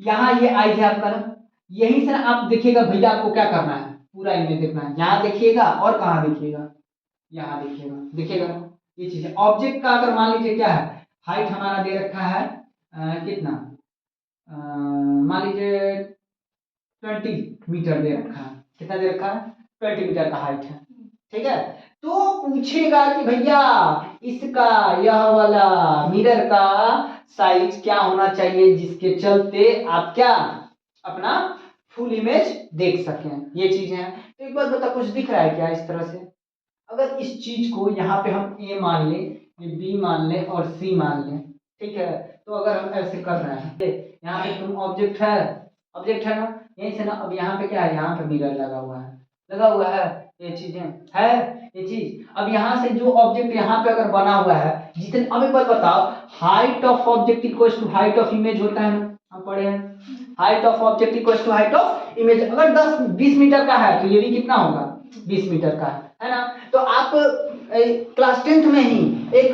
यहाँ ये आइज है आपका ना, यहीं से आप देखिएगा भैया आपको क्या करना है, पूरा इमेज देखना है, यहाँ देखिएगा और कहाँ देखिएगा, यहाँ देखिएगा, देखिएगा ये चीज है। ऑब्जेक्ट का अगर मान लीजिए क्या है, हाइट हमारा दे रखा है कितना, मान लीजिए 20 मीटर दे रखा है, कितना दे रखा है, 20 मीटर का हाइट है, ठीक है। तो पूछेगा कि भैया इसका यह वाला मिरर का साइज क्या होना चाहिए जिसके चलते आप क्या अपना फुल इमेज देख सकें, ये चीजें हैं। तो एक बात बता, कुछ दिख रहा है क्या इस तरह से, अगर इस चीज को यहाँ पे हम ए मान लें, ये बी मान लें और सी मान लें, ठीक है, तो अगर हम ऐसे कर रहे हैं, यहाँ पे तुम ऑब्जेक्ट है, ऑब्जेक्ट है ना, यहीं से ना, अब यहाँ पे क्या है, यहाँ पे मिरर लगा हुआ है, लगा हुआ है, ये चीजें है, ये चीज। अब यहाँ से जो ऑब्जेक्ट यहाँ पे अगर बना हुआ है, जितने, अब एक बात बताओ, height of object equals to height of image होता है ना, हम पढ़े हैं, height of object equals to height of image. अगर 10-20 मीटर का है तो ये भी कितना होगा, 20 मीटर का है ना। तो आप क्लास 10th में ही एक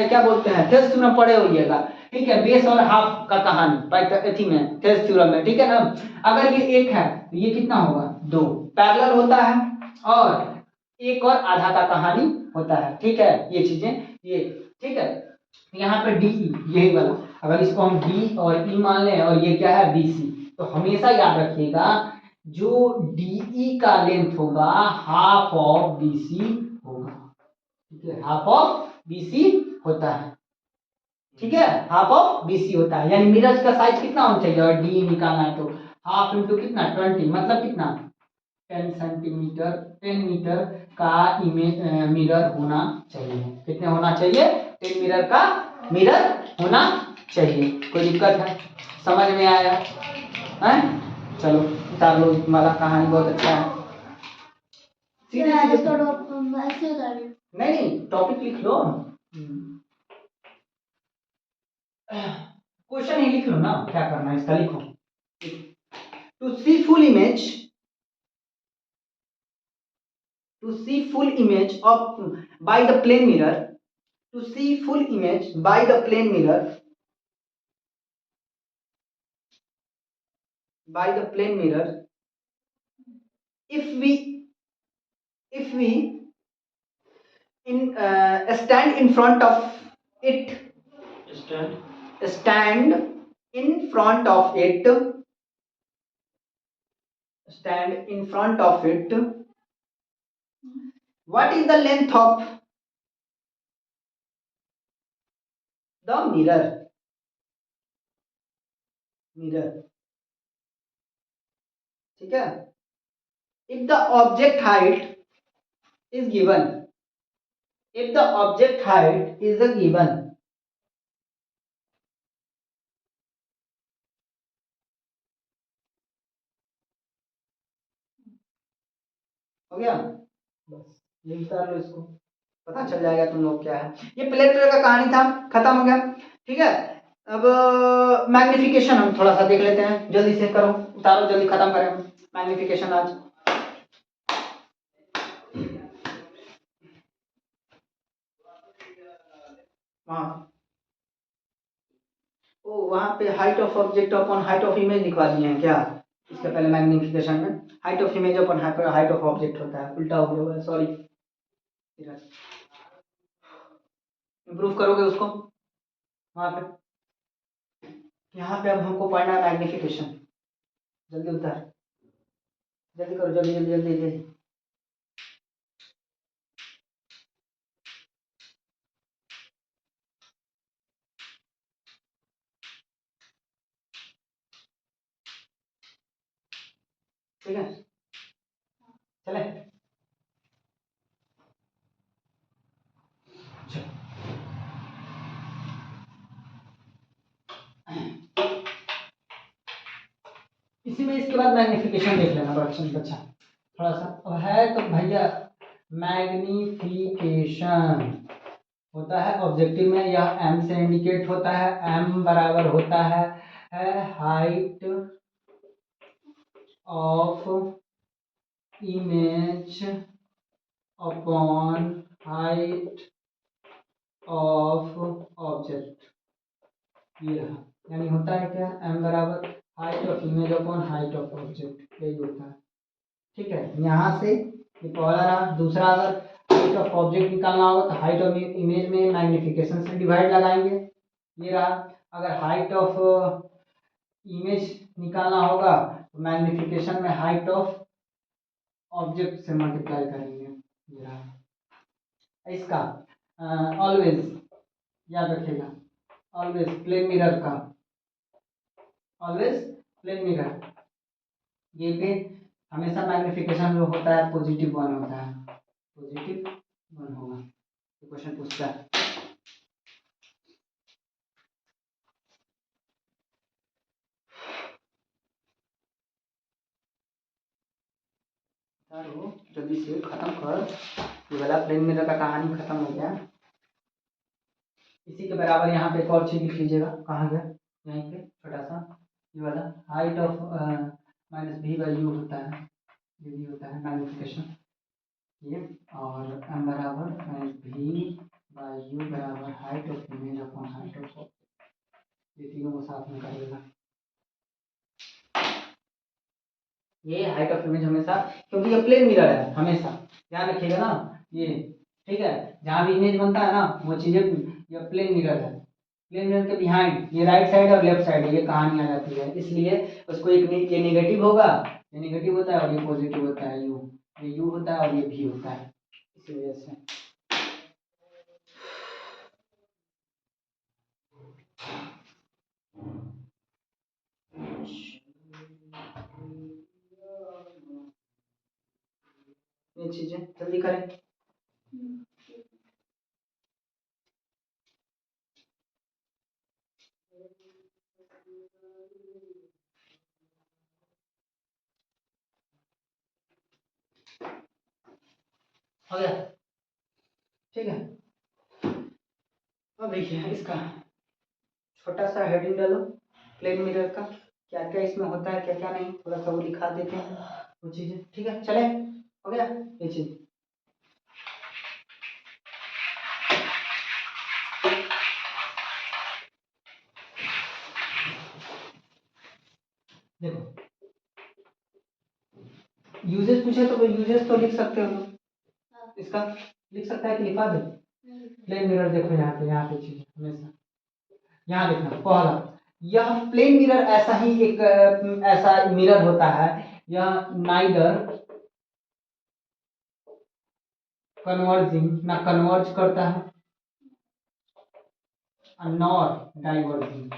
क्या बोलते हैं, थेल्स थ्योरम पढ़े होइएगा, ठीक है, बेस और हाफ का कहानी एथी में, थेल्स थ्योरम में, ठीक है ना। अगर ये एक है तो ये कितना होगा, 2 पैरेलल होता है, और एक और आधा का कहानी होता है, ठीक है, ये चीजें, ये ठीक है। यहाँ पे डी यही वाला, अगर इसको हम डी और ई मान लें और ये क्या है बीसी, तो हमेशा याद रखिएगा जो डीई का लेंथ होगा हाफ ऑफ बीसी होगा, ठीक है, हाफ ऑफ बीसी होता है, ठीक है, हाफ ऑफ बीसी होता है, यानी मिरर का साइज कितना होना चाहिए, और डी निकालना है तो हाफ इंटू कितना 20, मतलब कितना 10 सेंटीमीटर 10 मीटर का इमेज मिरर होना चाहिए, कितने होना चाहिए, 10 मीटर का मिरर होना चाहिए। कोई दिक्कत है, समझ में आया है, चलो उतार लो, तुम्हारा कहानी बहुत अच्छा है। नहीं टॉपिक लिख लो, क्वेश्चन ही लिख लो ना, क्या करना है इसका, लिखो to see full image, to see full image of by the plane mirror, to see full image by the plane mirror, by the plane mirror, if we stand in front of it, stand in front of it, stand in front of it, what is the length of the mirror, ठीक है। if the object height is given, if the object height is a given, हो गया, बस ये उतार लो, इसको पता चल जाएगा तुम लोग क्या है। ये प्लेन मिरर का कहानी था, खत्म हो गया। ठीक है, अब मैग्निफिकेशन हम थोड़ा सा देख लेते हैं, जल्दी से करो, उतारो, जल्दी खत्म करें हम मैग्निफिकेशन आज। हाँ, ओ वहां पे height of object upon height of image लिखवा दिए हैं क्या? इसके पहले मैग्निफिकेशन में height of image upon height of object होता है, उल्टा हो गया, सॉरी। इम्प्रूव करोगे उसको वहां पे, यहाँ पे अब हमको पढ़ना है मैग्निफिकेशन। जल्दी उतार, जल्दी करो, जल्दी जल्दी जल्दी जल्दी। ठीक है, चले, चलो। इसी में इसके बाद मैग्निफिकेशन देख लेना बच्चा, थोड़ा सा अब है तो भैया। मैग्निफिकेशन होता है ऑब्जेक्टिव में, यह एम से इंडिकेट होता है। एम बराबर होता है height of image upon height of object, ये रहा। यानी होता है क्या, एम बराबर height of image upon height of object, यही होता है। ठीक है, यहाँ से ये पहला रहा। दूसरा, अगर हाइट ऑफ ऑब्जेक्ट निकालना होगा तो हाइट ऑफ इमेज में मैग्निफिकेशन से डिवाइड लगाएंगे, ये रहा। अगर हाइट ऑफ इमेज निकालना होगा तो मैग्निफिकेशन में हाइट ऑफ ऑब्जेक्ट से मल्टीप्लाई करेंगे, ये रहा। इसका ऑलवेज याद रखिएगा, ऑलवेज प्लेन मिरर का, ऑलवेज प्लेन मिरर, ये पे हमेशा मैग्निफिकेशन जो होता है पॉजिटिव 1 होता है, पॉजिटिव 1 होगा। ये क्वेश्चन पूछता है। जल्दी से खत्म कर, ये वाला प्लेन मिरर का कहानी खत्म हो गया। इसी के बराबर यहाँ पे एक और चीज लिख लीजिएगा, कहाँ गया, यहीं पे छोटा सा, ये वाला हाइट ऑफ माइनस भी बाई यू होता है, ये भी होता है मैग्निफिकेशन ये। और एम बराबर माइनस भी बाई यू बराबर height of image upon height of, ये तीनों को साथ में कर लेगा। ये हाइट ऑफ इमेज हमेशा, क्योंकि ये प्लेन मिरर है, हमेशा ध्यान रखिएगा ना ये। ठीक है, जहाँ भी इमेज बनता है ना वो चीजें, ये प्लेन मिरर है। प्लेन मिरर के बिहाइंड ये राइट साइड और लेफ्ट साइड ये कहानी आ जाती है, इसलिए उसको एक ये नेगेटिव होगा, ये नेगेटिव होता है और ये पॉजिटिव होता है, यू, ये यू होता है और ये भी होता है, इसी वजह से। ये चीजें जल्दी करें। हो गया, ठीक है। अब देखिए इसका छोटा सा हेडिंग डालो, प्लेन मिरर का क्या क्या इसमें होता है, क्या क्या नहीं, थोड़ा सा वो दिखा देते हैं वो चीजें। ठीक है, चले, हो गया ये चीज। देखो यूजेस पूछे तो यूजेस तो लिख सकते हो, इसका लिख सकता है कि लिखा दे। प्लेन मिरर देखो यहाँ पे चीज हमेशा यहाँ देखना। पहला, यह प्लेन मिरर ऐसा ही एक ऐसा मिरर होता है, यह नाइदर कन्वर्जिंग, ना कन्वर्ज करता है नॉर डाइवर्जिंग,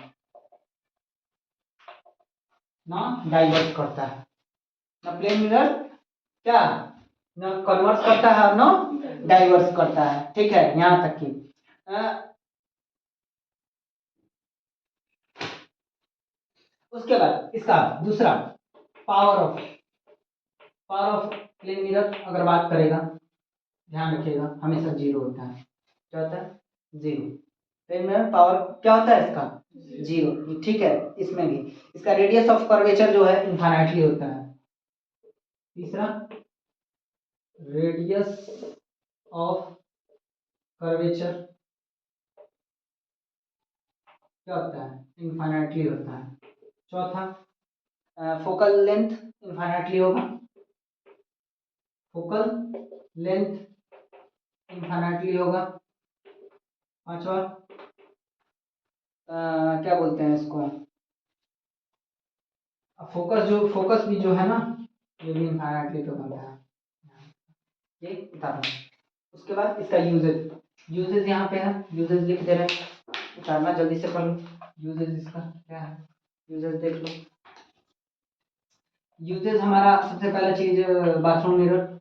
ना डाइवर्ज करता है। ना प्लेन मिरर क्या न कन्वर्स करता है और न डाइवर्स करता है, ठीक है, यहाँ तक की। उसके बाद इसका दूसरा पावर ऑफ प्लेन मिरर अगर बात करेगा, ध्यान रखिएगा हमेशा 0 होता है। क्या होता है? 0। प्लेन मिरर पावर क्या होता है इसका? 0, ठीक है। इसमें भी इसका रेडियस ऑफ कर्वेचर जो है इनफाइनाइटली होता है। तीसरा, रेडियस ऑफ कर्वेचर क्या होता है? इनफाइनाइटली होता है। चौथा, फोकल लेंथ इनफाइनाइटली होगा। फोकल लेंथ इनफाइनाइटली होगा। पांचवा, क्या बोलते हैं इसको, फोकस भी जो है ना, ये भी इनफाइनाइटली तो बनता है, ये उतारना। उसके बाद इसका यूजेज यहाँ पे है, यूजेज लिख दे रहे हैं, उतारना जल्दी से पढ़ लो। यूजेज इसका क्या है, यूजेज देख लो। यूजेज हमारा सबसे पहला चीज बाथरूम मिरर,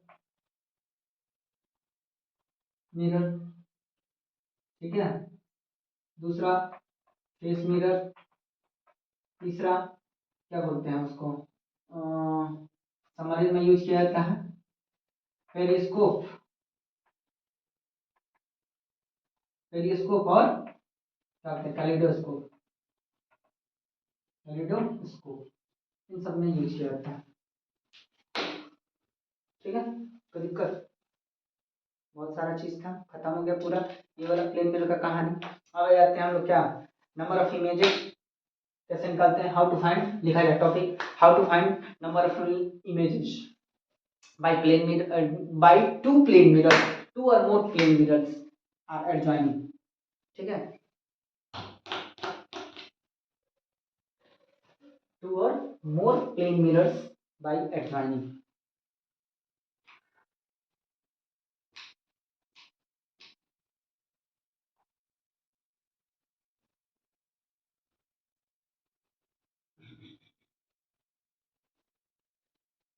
ठीक है। दूसरा फेस मिरर। तीसरा क्या बोलते हैं उसको, समरी में यूज किया जाता है पेरिस्कोप। पेरिस्कोप और क्या बोलते हैं, कैलिडोस्कोप। इन सब में यूज किया जाता है, ठीक है। कोई दिक्कत? बहुत सारा चीज था, खत्म हो गया पूरा ये वाला प्लेन मिरर का कहानी। अब आते हैं हम लोग क्या, नंबर ऑफ इमेजेस कैसे निकालते हैं, हाउ टू फाइंड, लिखा जाए topic, how to find number of images by plane mirror, by two plane mirror, two or more plane mirrors are adjoining, ठीक है। Two or more plane mirrors by adjoining.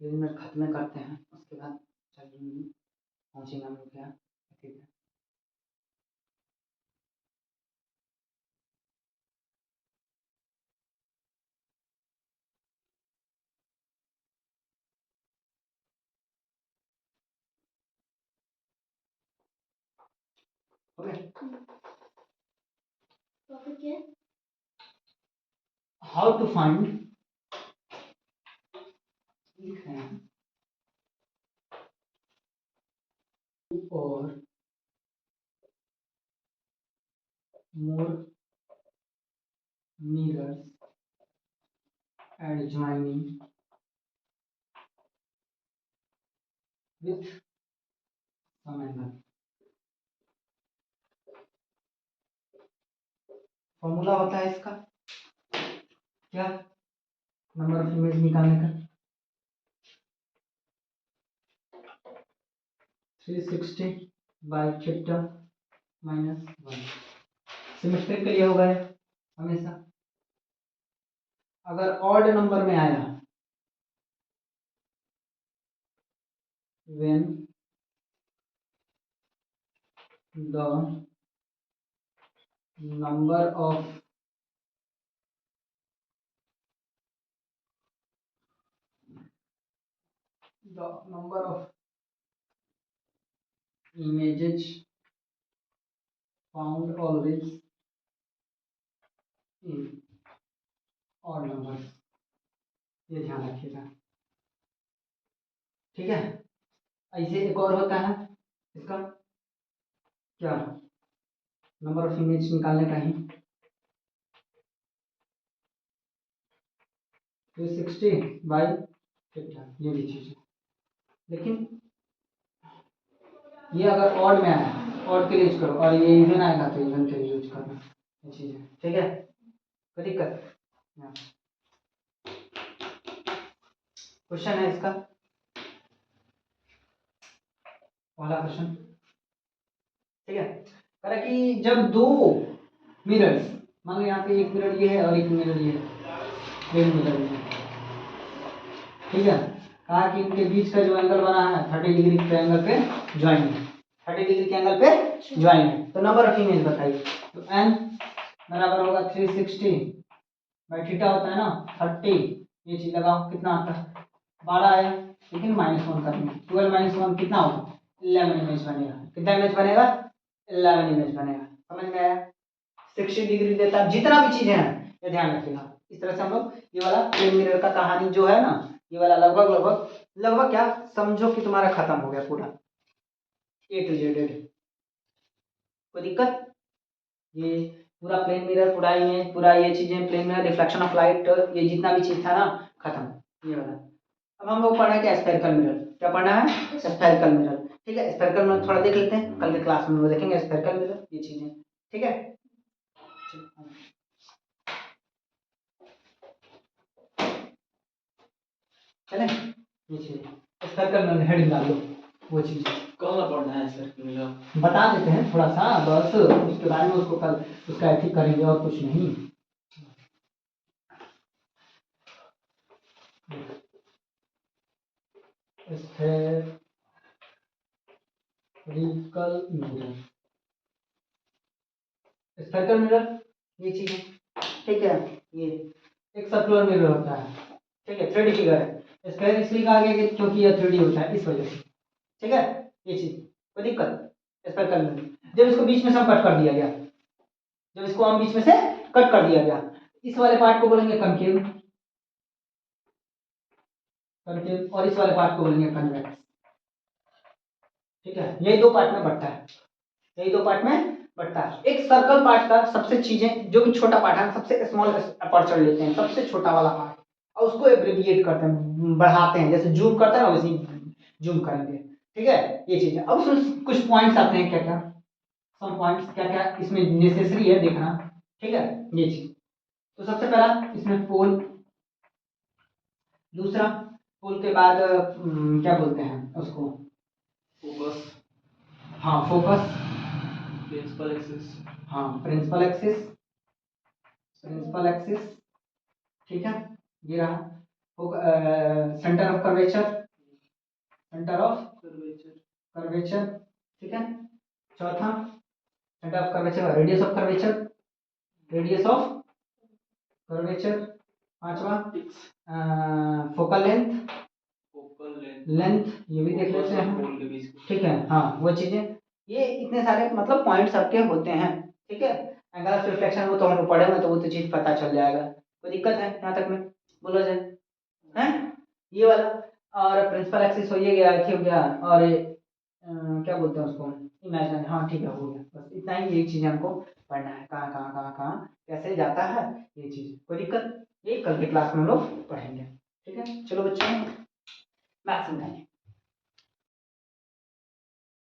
Plane mirror खत्म करते हैं, उसके बाद चलिए पहुंचेंगे हम लोग क्या, ठीक है। ओके, हाउ टू फाइंड, लिख रहे हैं, और मोर mirrors adjoining with some angle। Formula होता है इसका क्या, नंबर ऑफ इमेज निकालने का, 360 बाई थीटा -1। सिमेट्रिक के लिए होगा हमेशा। अगर ऑड नंबर में आया, when the number of images found always in odd numbers, ये ध्यान रखिएगा, ठीक है। ऐसे एक और होता है इसका क्या, नंबर ऑफ इमेज निकालने का ही, 360 बाई थीटा, ये भी चीज है। लेकिन ये अगर ऑड में आया, ऑड के लिए यूज करो, और ये इवन आएगा तो इवन के लिए यूज करना, ये चीज है, ठीक है। कोई दिक्कत? क्वेश्चन है इसका, पहला क्वेश्चन, ठीक है। कह रहा कि जब दो मिरर्स, मान लो यहाँ पे एक मिरर ये है और एक मिरर ये है, प्लेन मिरर है, ठीक है। कहा कि इनके बीच का जो एंगल बना है 30 डिग्री के एंगल पे ज्वाइन है, 30 डिग्री के एंगल पे ज्वाइन है। तो नंबर ऑफ इमेज बताइए। तो n बराबर होगा 360 बाई थीटा होता है ना 30, ये चीज लगाओ कितना आता है 12 आया, लेकिन -1 करना, 12 - 1 कितना होगा 11 इमेज बनेगा। कितना इमेज बनेगा 11 इमेज बनेगा। समझ में आया। 60 डिग्री देता है, जितना भी चीजें हैं ये ध्यान रखिएगा। इस तरह से हम लोग ये वाला प्लेन मिरर का कहानी जो है ना, ये वाला लगभग क्या समझो कि तुम्हारा खत्म हो गया पूरा A to Z। कोई दिक्कत। ये पूरा प्लेन मिरर, पूरा इमेज, पूरा ये चीजें, plane mirror, reflection of light, ये जितना भी चीज था ना खत्म ये वाला। अब हम लोग पढ़ना है क्या स्फेरिकल मिरर। क्या पढ़ना है स्फेरिकल मिरर। ठीक है, स्फेरिकल मिरर थोड़ा देख लेते हैं, कल के क्लास में वो देखेंगे स्फेरिकल मिरर ये चीजें। ठीक है, चले ये चीज स्फेरिकल मिरर हेडिंग डाल लो वो चीज
कहाँ पढ़ना है सर कि मिला
बता देते हैं थोड़ा सा बस, उसके बारे में उसको कल उसका एथिक करेंगे और कुछ नहीं। स्फेरिकल मिरर, स्फेरिकल मिरर ये चीज है। ठीक है, ये एक सर्कुलर मिरर होता है। ठीक है, 3D फिगर है। स्क्वायर इसलिए कहा गया क्योंकि यह 3D होता है इस वजह से। ठीक है, ये चीज कोई दिक्कत। स्फेरिकल मिरर जब इसको बीच में से हम कट कर दिया गया, जब इसको हम बीच में से कट कर दिया गया, इस वाले पार्ट को बोलेंगे कनकेव, कनकेव, और इस वाले पार्ट को बोलेंगे कन्वेक्स। ठीक है, यही दो पार्ट में बंटता है, यही दो पार्ट में बंटता है। एक सर्कल पार्ट का सबसे चीजें जो भी छोटा पार्ट है, सबसे स्मॉल अपर्चर लेते हैं, सबसे छोटा वाला पार्ट, और उसको एब्रिविएट करते हैं, बढ़ाते हैं, जैसे जूम करते हैं ना वैसे जूम करेंगे। ठीक है, ये चीज है। अब उसमें कुछ पॉइंट्स आते हैं, क्या क्या सम पॉइंट्स, क्या क्या इसमें नेसेसरी है देखना। ठीक है, ये चीज। तो सबसे पहला इसमें पोल, दूसरा पोल के बाद क्या बोलते हैं उसको,
फोकस,
हाँ फोकस,
प्रिंसिपल एक्सिस,
हाँ प्रिंसिपल एक्सिस, प्रिंसिपल एक्सिस। ठीक है, ये रहा centre of curvature, centre of
curvature,
curvature. ठीक है, चौथा centre of curvature, radius of curvature, radius of curvature. पांचवा focal length,
focal length,
length ये भी देख लेते हैं।
पोल के बीच में।
ठीक है, हाँ वो चीजें, ये इतने सारे मतलब पॉइंट सबके होते हैं। ठीक है, एंगल ऑफ रिफ्लेक्शन वो तो हम लोग पढ़े हुए, तो वो तो चीज पता चल जाएगा। कोई दिक्कत है यहाँ तक में, बोला जाए हैं ये वाला। और प्रिंसिपल एक्सिस हो ये गया, हो गया, और क्या बोलते हैं उसको इमेजिनरी। हाँ ठीक है, हो गया, बस इतना ही, यही चीजें हमको पढ़ना है, कहाँ कहाँ कहाँ कहाँ कैसे जाता है ये चीज। कोई दिक्कत, ये कल के क्लास में हम लोग पढ़ेंगे। ठीक है, चलो बच्चों मैथ्स में